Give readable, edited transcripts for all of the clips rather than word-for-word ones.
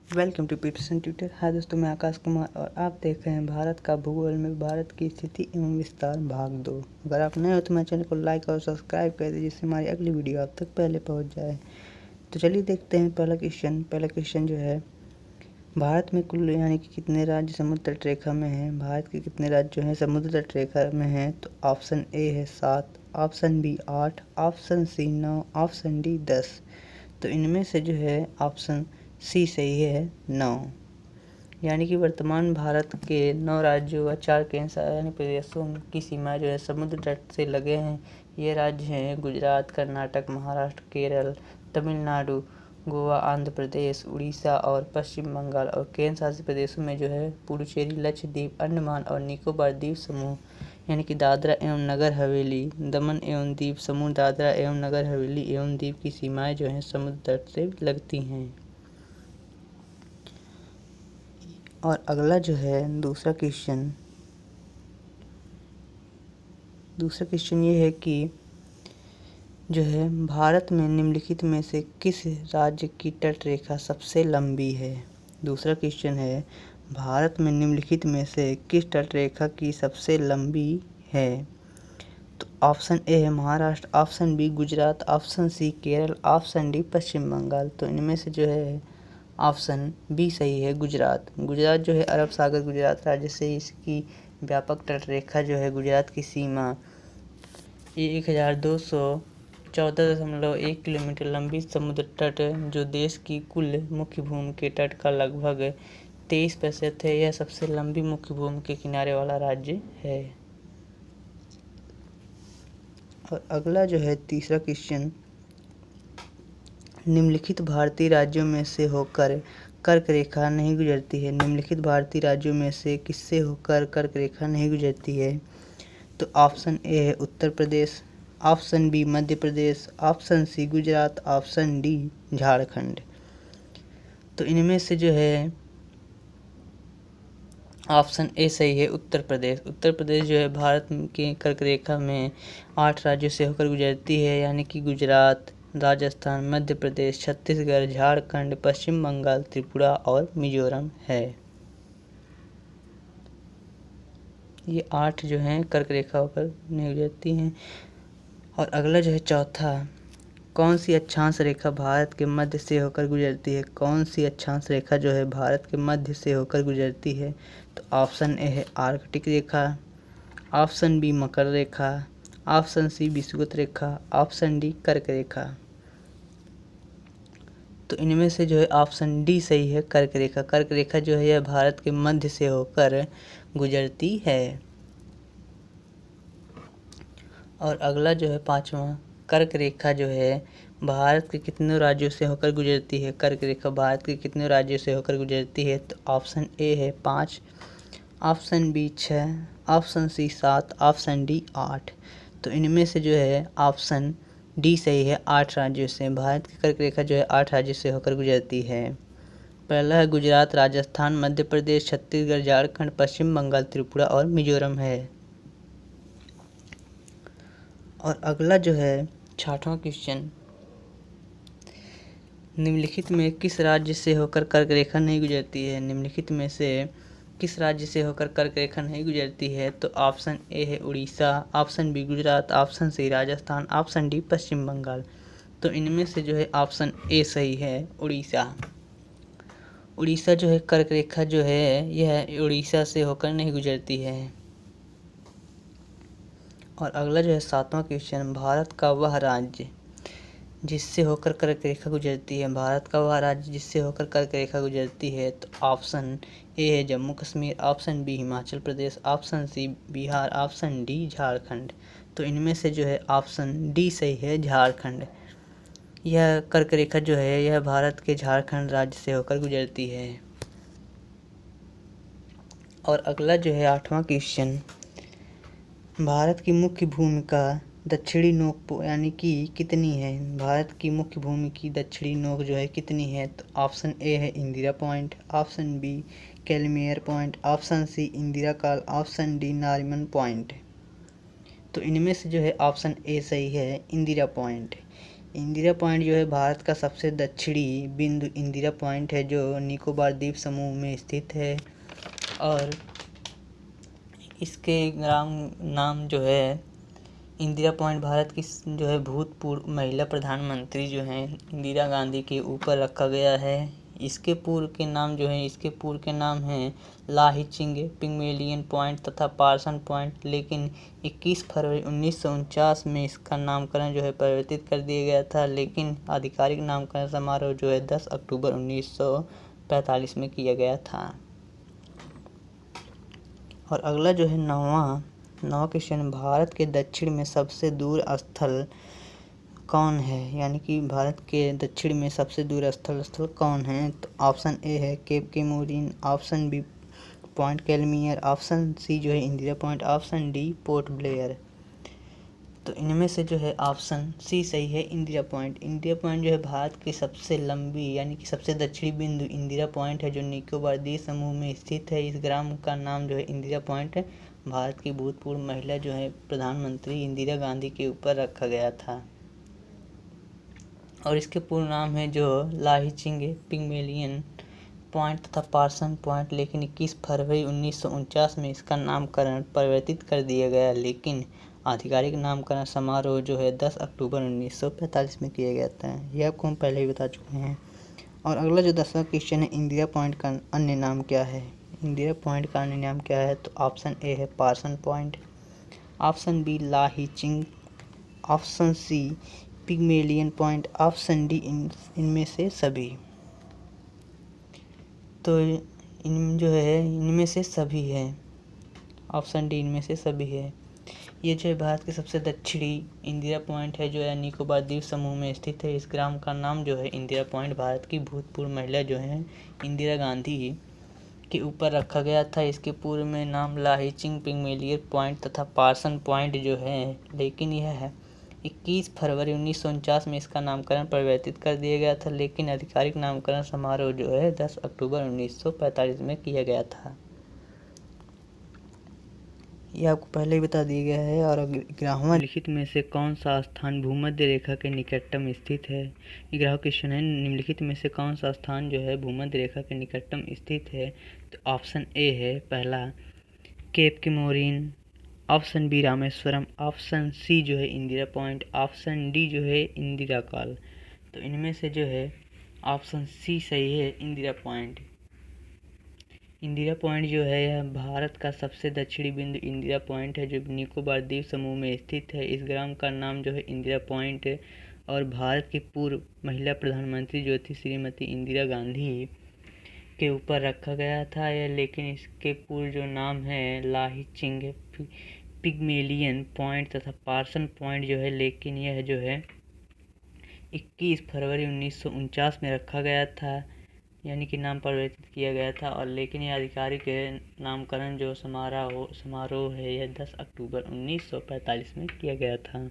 Welcome to Peterson tutor. हाँ दोस्तों, मैं आकाश कुमार और आप देख रहे हैं भारत का भूगोल में भारत की स्थिति एवं विस्तार भाग 2। अगर आप नए हो तो मेरे चैनल को लाइक और सब्सक्राइब कर दीजिए जिससे हमारी अगली वीडियो आप तक पहले पहुंच जाए। तो चलिए देखते हैं पहला क्वेश्चन जो है, भारत में कुल यानी कि कितने राज्य समुद्र तट रेखा में हैं। भारत के कितने राज्य जो हैं समुद्र तट रेखा में हैं? तो ऑप्शन ए है 7, option B 8, option C 9, option D 10। तो इनमें से जो है ऑप्शन सी सही है 9। यानी कि वर्तमान भारत के 9 राज्यों व 4 केंद्र शासित प्रदेशों की सीमा जो है समुद्र तट से लगे हैं। ये राज्य हैं गुजरात, कर्नाटक, महाराष्ट्र, केरल, तमिलनाडु, गोवा, आंध्र प्रदेश, उड़ीसा और पश्चिम बंगाल। और केंद्र शासित प्रदेशों में जो है पुडुचेरी, लक्षद्वीप, अंडमान और निकोबार द्वीप समूह यानी कि दादरा एवं नगर हवेली, दमन एवं द्वीप समूह, दादरा एवं नगर हवेली एवं द्वीप की सीमाएं जो हैं समुद्र तट से लगती हैं। और अगला जो है दूसरा क्वेश्चन ये है कि जो है भारत में निम्नलिखित में से किस राज्य की तट रेखा सबसे लंबी है। दूसरा क्वेश्चन है भारत में निम्नलिखित में से किस तट रेखा की सबसे लंबी है। तो ऑप्शन ए है Maharashtra, option B Gujarat, option C Kerala, option D Paschim Bengal. तो इनमें से जो है ऑप्शन बी सही है गुजरात। गुजरात जो है अरब सागर गुजरात राज्य से इसकी व्यापक तट रेखा जो है गुजरात की सीमा 1214.1 किलोमीटर लंबी समुद्र तट जो देश की कुल मुख्य भूमि के तट का लगभग 23% है। यह सबसे लंबी मुख्य भूमि के किनारे वाला राज्य है। और अगला जो है तीसरा क्वेश्चन, निम्नलिखित भारतीय राज्यों में से होकर कर्क रेखा नहीं गुजरती है। निम्नलिखित भारतीय राज्यों में से किससे होकर कर्क रेखा नहीं गुजरती है। तो ऑप्शन ए है Uttar Pradesh, option B Madhya Pradesh, option C Gujarat, option D Jharkhand. तो इनमें से जो है ऑप्शन ए सही है उत्तर प्रदेश। उत्तर प्रदेश जो है भारत के कर्क रेखा में 8 राज्यों से होकर गुजरती है यानी कि गुजरात, राजस्थान, मध्य प्रदेश, छत्तीसगढ़, झारखंड, पश्चिम बंगाल, त्रिपुरा और मिजोरम है। ये 8 जो हैं कर्क रेखा होकर नहीं गुजरती हैं। और अगला जो है चौथा, कौन सी अक्षांश रेखा भारत के मध्य से होकर गुजरती है। कौन सी अक्षांश रेखा जो है भारत के मध्य से होकर गुजरती है। तो ऑप्शन ए है आर्कटिक रेखा, ऑप्शन बी मकर रेखा, ऑप्शन सी विषुवत रेखा, ऑप्शन डी कर्क रेखा। तो इनमें से जो है ऑप्शन डी सही है कर्क रेखा। कर्क रेखा जो है यह भारत के मध्य से होकर गुजरती है। और अगला जो है पांचवा, कर्क रेखा जो है भारत के कितने राज्यों से होकर गुजरती है। कर्क रेखा भारत के कितने राज्यों से होकर गुजरती है। तो ऑप्शन ए है 5, option B 6, option C 7, option D 8। तो इनमें से जो है ऑप्शन डी सही है 8 राज्यों से। भारत की कर्क रेखा जो है 8 राज्यों से होकर गुजरती है। पहला है गुजरात, राजस्थान, मध्य प्रदेश, छत्तीसगढ़, झारखंड, पश्चिम बंगाल, त्रिपुरा और मिजोरम है। और अगला जो है 6वां क्वेश्चन, निम्नलिखित में किस राज्य से होकर कर्क रेखा नहीं गुजरती है। निम्नलिखित में से किस राज्य से होकर कर्क रेखा नहीं गुजरती है। तो ऑप्शन ए है Orissa, option B Gujarat, option C Rajasthan, option D Paschim Bengal. तो इनमें से जो है ऑप्शन ए सही है उड़ीसा। उड़ीसा जो है कर्क रेखा जो है यह उड़ीसा से होकर नहीं गुजरती है। और अगला जो है 7वां क्वेश्चन, भारत का वह राज्य जिससे होकर कर्क रेखा गुजरती है। भारत का वह राज्य जिससे होकर कर्क रेखा गुजरती है। तो ऑप्शन ए है Jammu Kashmir, option B Himachal Pradesh, option C Bihar, option D Jharkhand. तो इनमें से जो है ऑप्शन डी सही है झारखंड। यह कर्क रेखा जो है यह भारत के झारखंड राज्य से होकर गुजरती है। और अगला जो है 8वां क्वेश्चन, भारत की मुख्य भूमिका दक्षिणी नोक यानी कि कितनी है। भारत की मुख्य भूमि की दक्षिणी नोक जो है कितनी है। तो ऑप्शन ए है Indira Point, option B Calimere Point, option C Indira Col, option D Nariman point. तो इनमें से जो है ऑप्शन ए सही है इंदिरा पॉइंट। इंदिरा पॉइंट जो है भारत का सबसे दक्षिणी बिंदु इंदिरा पॉइंट है जो निकोबार द्वीप समूह में स्थित है और इसके ग्राम नाम जो है इंदिरा पॉइंट भारत की जो है भूतपूर्व महिला प्रधानमंत्री जो हैं इंदिरा गांधी के ऊपर रखा गया है। इसके पूर्व के नाम हैं लाहिचिंग, पिग्मेलियन पॉइंट तथा पार्सन पॉइंट, लेकिन 21 फरवरी 1949 में इसका नामकरण जो है परिवर्तित कर दिया गया था, लेकिन आधिकारिक नामकरण समारोह जो है 10 अक्टूबर 1945 में किया गया था। और अगला जो है नवा क्वेश्चन, भारत के दक्षिण में सबसे दूर स्थल कौन है, यानी कि भारत के दक्षिण में सबसे दूर स्थल कौन है। तो ऑप्शन ए है Cape Comorin, option B Point Calimere, option C जो है Indira Point, option D Port Blair. तो इनमें से जो है ऑप्शन सी सही है, इंदिरा पॉइंट। इंदिरा पॉइंट जो है भारत की सबसे लंबी यानी कि सबसे दक्षिणी बिंदु इंदिरा पॉइंट है जो निकोबार द्वीप समूह में स्थित है। इस ग्राम का नाम जो है इंदिरा पॉइंट है भारत की भूतपूर्व महिला जो है प्रधानमंत्री इंदिरा गांधी के ऊपर रखा गया था। और इसके पूर्ण नाम है जो लाहिचिंग, पिग्मेलियन पॉइंट तथा पार्सन पॉइंट, लेकिन 21 फरवरी 1949 में इसका नामकरण परिवर्तित कर दिया गया, लेकिन आधिकारिक नामकरण समारोह जो है 10 अक्टूबर 1945 में किया गया था। यह आपको हम पहले ही बता चुके हैं। और अगला जो 10वां क्वेश्चन है, इंदिरा पॉइंट का अन्य नाम क्या है। इंदिरा पॉइंट का अन्य नाम क्या है। तो ऑप्शन ए है Parson Point, option B Lahiching, option C Pygmalion Point, option D इनमें से सभी। तो इनमें से सभी है, ऑप्शन डी इनमें से सभी है। ये जो है भारत के सबसे दक्षिणी इंदिरा पॉइंट है जो है निकोबार द्वीप समूह में स्थित है। इस ग्राम का नाम जो है इंदिरा पॉइंट भारत की भूतपूर्व महिला जो है इंदिरा गांधी के ऊपर रखा गया था। इसके पूर्व में नाम लाहिचिंग, पिग्मेलियन पॉइंट तथा पार्सन पॉइंट जो है, लेकिन यह है 21 फरवरी 1949 में इसका नामकरण परिवर्तित कर दिया गया था, लेकिन आधिकारिक नामकरण समारोह जो है 10 अक्टूबर 1945 में किया गया था। यह आपको पहले ही बता दिया गया है। और 11वां निम्नलिखित में से कौन सा स्थान भूमध्य रेखा के निकटतम स्थित है। 11वां क्वेश्चन है, निम्नलिखित में से कौन सा स्थान जो है भूमध्य रेखा के निकटतम स्थित है। तो ऑप्शन ए है पहला Cape Comorin, option B Rameswaram, option C जो है इंदिरा पॉइंट, ऑप्शन डी जो है इंदिरा कॉल। तो इनमें से जो है ऑप्शन सी सही है, इंदिरा पॉइंट। इंदिरा पॉइंट जो है यह भारत का सबसे दक्षिणी बिंदु इंदिरा पॉइंट है जो निकोबार द्वीप समूह में स्थित है। इस ग्राम का नाम जो है इंदिरा पॉइंट है और भारत की पूर्व महिला प्रधानमंत्री जो थी श्रीमती इंदिरा गांधी के ऊपर रखा गया था यह, लेकिन इसके पूर्व जो नाम है लाहिचिंग, पिग्मेलियन पॉइंट तथा पार्सन पॉइंट जो है, लेकिन यह जो है 21 फरवरी 1949 में रखा गया था, यानी कि नाम परिवर्तित किया गया था। और लेकिन यह आधिकारिक नामकरण जो समारोह है यह 10 अक्टूबर 1945 में किया गया था।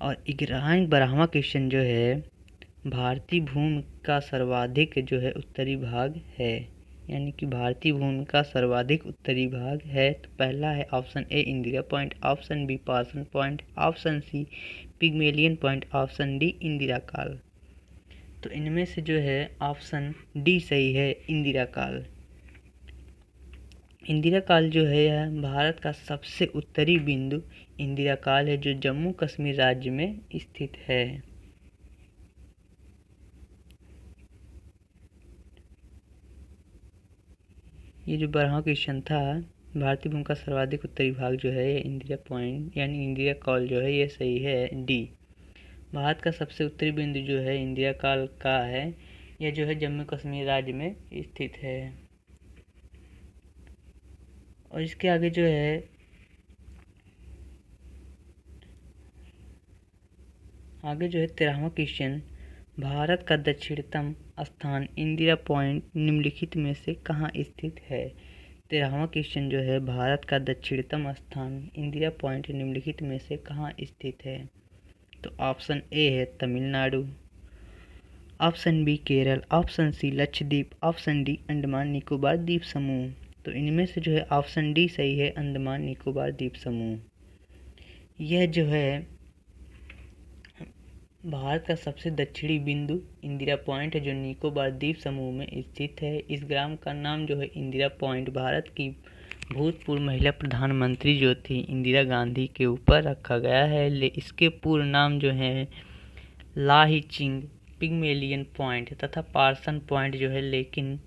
और 12वां क्वेश्चन जो है, भारतीय भूमि का सर्वाधिक जो है उत्तरी भाग है, यानी कि भारतीय भूमि का सर्वाधिक उत्तरी भाग है। तो पहला है option A Indira Point, option B Parson Point, option C Pygmalion Point, option D Indira Col. तो इनमें से जो है ऑप्शन डी सही है, इंदिरा काल। इंदिरा काल जो है यह भारत का सबसे उत्तरी बिंदु इंदिरा काल है जो जम्मू कश्मीर राज्य में स्थित है। ये जो 12वां क्वेश्चन था, भारतीय भूमि का सर्वाधिक उत्तरी भाग जो है इंदिरा पॉइंट यानी इंदिरा कॉल जो है ये सही है, डी। भारत का सबसे उत्तरी बिंदु जो है इंदिरा काल का है, यह जो है जम्मू कश्मीर राज्य में स्थित है। और इसके आगे जो है आगे जो है 13वां क्वेश्चन, भारत का दक्षिणतम स्थान इंदिरा पॉइंट निम्नलिखित में से कहाँ स्थित है। 13वां क्वेश्चन जो है, भारत का दक्षिणतम स्थान इंदिरा पॉइंट निम्नलिखित में से कहाँ स्थित है। तो ऑप्शन ए है Tamil Nadu, option B Kerala, option C Lakshadweep, option D Andaman Nicobar द्वीप समूह। तो इनमें से जो है ऑप्शन डी सही है, अंडमान निकोबार द्वीप समूह। यह जो है भारत का सबसे दक्षिणी बिंदु इंदिरा पॉइंट है, जो निकोबार द्वीप समूह में स्थित है। इस ग्राम का नाम जो है इंदिरा पॉइंट भारत की भूतपूर्व महिला प्रधानमंत्री जो थी इंदिरा गांधी के ऊपर रखा गया है। इसके पूर्ण नाम जो है लाहिचिंग पिग्मेलियन पॉइंट तथा पार्सन पॉइंट जो है, लेकिन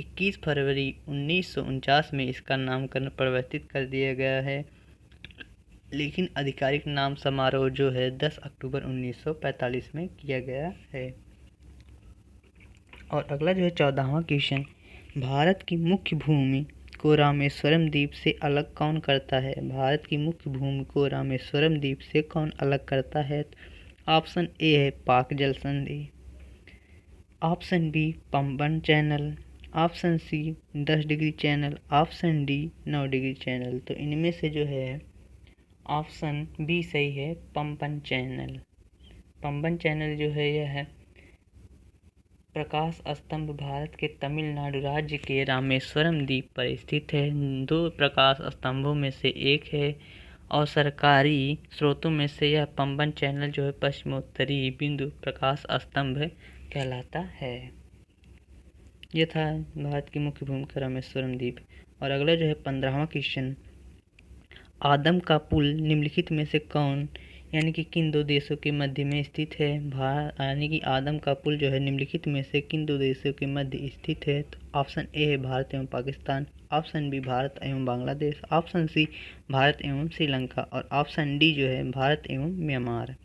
21 फरवरी 1949 में इसका नामकरण परिवर्तित कर दिया गया है। लेकिन आधिकारिक नाम समारोह जो है 10 अक्टूबर 1945 में किया गया है। और अगला जो है 14वां क्वेश्चन, भारत की मुख्य भूमि को रामेश्वरम द्वीप से अलग कौन करता है? भारत की मुख्य भूमि को रामेश्वरम द्वीप से कौन अलग करता है? ऑप्शन ए है पाक जल संधि, option B Pamban channel, option C 10 degree channel, option D 9 degree channel. तो इनमें से जो है ऑप्शन बी सही है, पंबन चैनल। पंबन चैनल जो है यह है प्रकाश स्तंभ भारत के तमिलनाडु राज्य के रामेश्वरम द्वीप पर स्थित है। 2 प्रकाश स्तंभों में से एक है और सरकारी स्रोतों में से यह पंबन चैनल जो है पश्चिमोत्तरी बिंदु प्रकाश स्तंभ कहलाता है। यह था भारत की मुख्य भूमि रामेश्वरम द्वीप। और अगला जो है 15वां क्वेश्चन, आदम का पुल निम्नलिखित में से कौन यानी कि किन 2 देशों के मध्य में स्थित है? यानी कि आदम का पुल जो है निम्नलिखित में से किन 2 देशों के मध्य स्थित है? तो ऑप्शन ए है भारत एवं पाकिस्तान, ऑप्शन बी भारत एवं बांग्लादेश, ऑप्शन सी भारत एवं श्रीलंका और ऑप्शन डी जो है भारत एवं म्यांमार।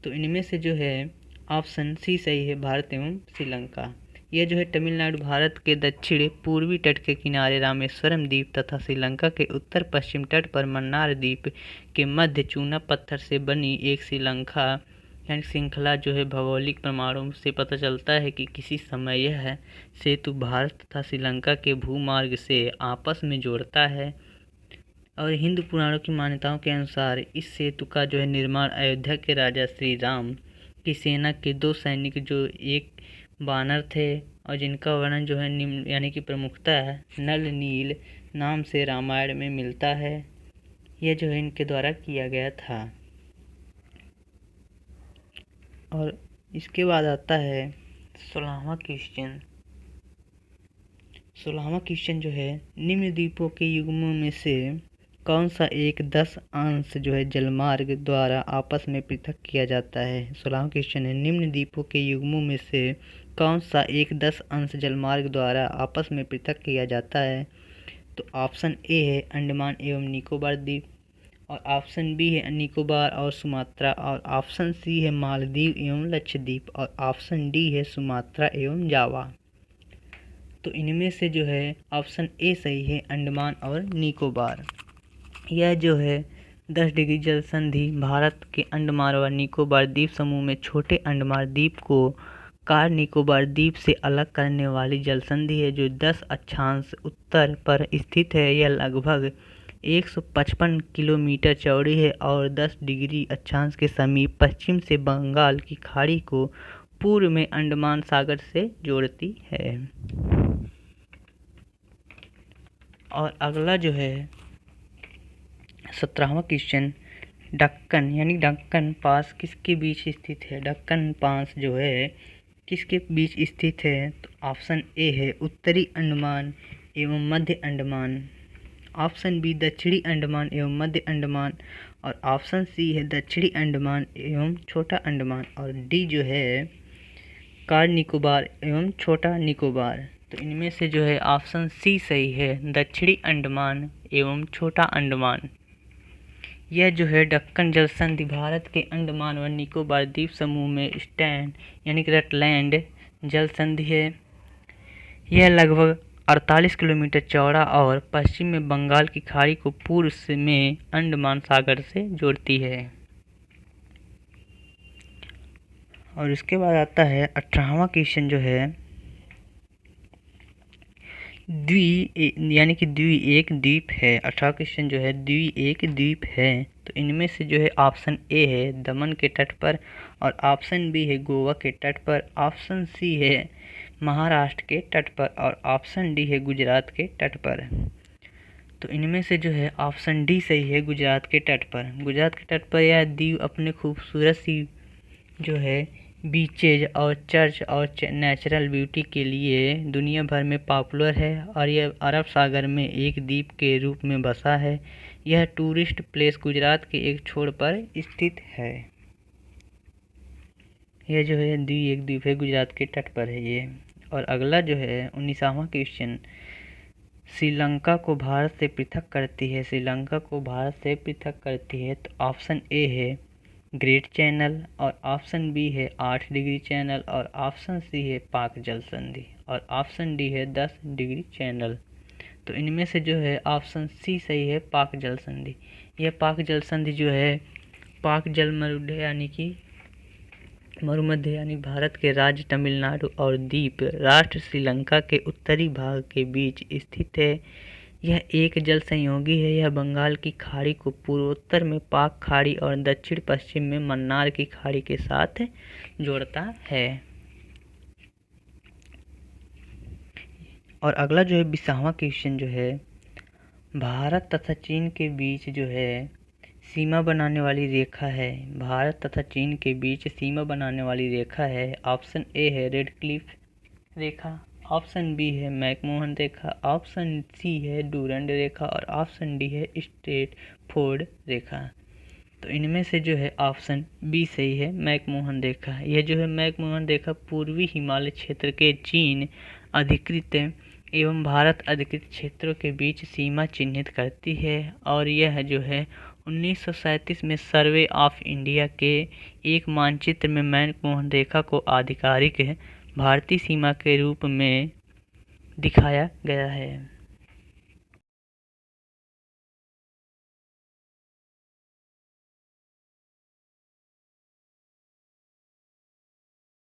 तो इनमें से जो है ऑप्शन सी सही है, भारत एवं श्रीलंका। यह जो है तमिलनाडु भारत के दक्षिण पूर्वी तट के किनारे रामेश्वरम द्वीप तथा श्रीलंका के उत्तर पश्चिम तट पर मन्नार द्वीप के मध्य चूना पत्थर से बनी एक श्रीलंका यानी श्रृंखला जो है भौगोलिक प्रमाणों से पता चलता है कि किसी समय यह सेतु भारत तथा श्रीलंका के भूमार्ग से आपस में जोड़ता है। और हिंदू पुराणों की मान्यताओं के अनुसार इस सेतु का जो है निर्माण अयोध्या के राजा श्री राम की सेना के 2 सैनिक जो एक बानर थे और जिनका वर्णन जो है निम्न यानी कि प्रमुखतः नल नील नाम से रामायण में मिलता है, यह जो है इनके द्वारा किया गया था। और इसके बाद आता है 16वां क्वेश्चन। 16वां क्वेश्चन जो है निम्न द्वीपों के युग्मों में से कौन सा एक 10 अंश जो है जलमार्ग द्वारा आपस में पृथक किया जाता है? 16वां क्वेश्चन है निम्न द्वीपों के युग्मों में से कौन सा एक 10 अंश जलमार्ग द्वारा आपस में पृथक किया जाता है? तो ऑप्शन ए है अंडमान एवं निकोबार द्वीप, और ऑप्शन बी है निकोबार और सुमात्रा, और ऑप्शन सी है मालदीव एवं लक्षद्वीप, और ऑप्शन डी है सुमात्रा एवं जावा। तो इनमें से जो है ऑप्शन ए सही है, अंडमान और निकोबार। यह जो है 10 डिग्री जल संधि भारत के अंडमान और निकोबार द्वीप समूह में छोटे अंडमान द्वीप को कार निकोबार द्वीप से अलग करने वाली जल संधि है, जो 10 अक्षांश उत्तर पर स्थित है। यह लगभग 155 किलोमीटर चौड़ी है और 10 डिग्री अक्षांश के समीप पश्चिम से बंगाल की खाड़ी को पूर्व में अंडमान सागर से जोड़ती है। और अगला जो है 17वां क्वेश्चन, दक्कन यानी दक्कन पास किसके बीच स्थित है? दक्कन पास जो है किसके बीच स्थित है? तो ऑप्शन ए है उत्तरी अंडमान एवं मध्य अंडमान, ऑप्शन बी दक्षिणी अंडमान एवं मध्य अंडमान, और ऑप्शन सी है दक्षिणी अंडमान एवं छोटा अंडमान, और डी जो है कार निकोबार एवं छोटा निकोबार। तो इनमें से जो है ऑप्शन सी सही है, दक्षिणी अंडमान एवं छोटा अंडमान। यह जो है दक्कन जल संधि भारत के अंडमान और निकोबार द्वीप समूह में स्टैंड यानी कि रटलैंड जल संधि है। यह लगभग 48 किलोमीटर चौड़ा और पश्चिम में बंगाल की खाड़ी को पूर्व में अंडमान सागर से जोड़ती है। और इसके बाद आता है 18वां क्वेश्चन जो है यानी कि द्वी एक द्वीप है। 18वां क्वेश्चन जो है द्वी एक द्वीप है। तो इनमें से जो है ऑप्शन ए है दमन के तट पर, और ऑप्शन बी है गोवा के तट पर, ऑप्शन सी है महाराष्ट्र के तट पर, और ऑप्शन डी है गुजरात के तट पर। तो इनमें से जो है ऑप्शन डी सही है, गुजरात के तट पर। गुजरात के तट पर यह द्वीप अपने खूबसूरत सी जो है बीचेज और चर्च और नेचुरल ब्यूटी के लिए दुनिया भर में पॉपुलर है और यह अरब सागर में एक द्वीप के रूप में बसा है। यह टूरिस्ट प्लेस गुजरात के एक छोर पर स्थित है। यह जो है एक द्वीप है, गुजरात के तट पर है ये। और अगला जो है 19वां क्वेश्चन, श्रीलंका को भारत से पृथक करती है। श्रीलंका को भारत से पृथक करती है तो ऑप्शन ए है ग्रेट चैनल, और ऑप्शन बी है 8 डिग्री चैनल, और ऑप्शन सी है पाक जल संधि, और ऑप्शन डी है 10 डिग्री चैनल। तो इनमें से जो है ऑप्शन सी सही है, पाक जल संधि। यह पाक जल संधि जो है पाक जल मरुमध्य यानी भारत के राज्य तमिलनाडु और द्वीप राष्ट्र श्रीलंका के उत्तरी भाग के बीच स्थित है। यह एक जल संयोगी है। यह बंगाल की खाड़ी को पूर्वोत्तर में पाक खाड़ी और दक्षिण पश्चिम में मन्नार की खाड़ी के साथ जोड़ता है। और अगला जो है 20वां क्वेश्चन जो है, भारत तथा चीन के बीच जो है सीमा बनाने वाली रेखा है। भारत तथा चीन के बीच सीमा बनाने वाली रेखा है। ऑप्शन ए है रेड क्लिफ रेखा, ऑप्शन बी है मैकमोहन रेखा, ऑप्शन सी है डूरंड रेखा, और ऑप्शन डी है स्ट्रेटफोर्ड रेखा। तो इनमें से जो है ऑप्शन बी सही है, मैकमोहन रेखा। यह जो है मैकमोहन रेखा पूर्वी हिमालय क्षेत्र के चीन अधिकृत एवं भारत अधिकृत क्षेत्रों के बीच सीमा चिन्हित करती है। और यह जो है 1937 में सर्वे ऑफ इंडिया के एक मानचित्र में मैकमोहन रेखा को आधिकारिक भारतीय सीमा के रूप में दिखाया गया है।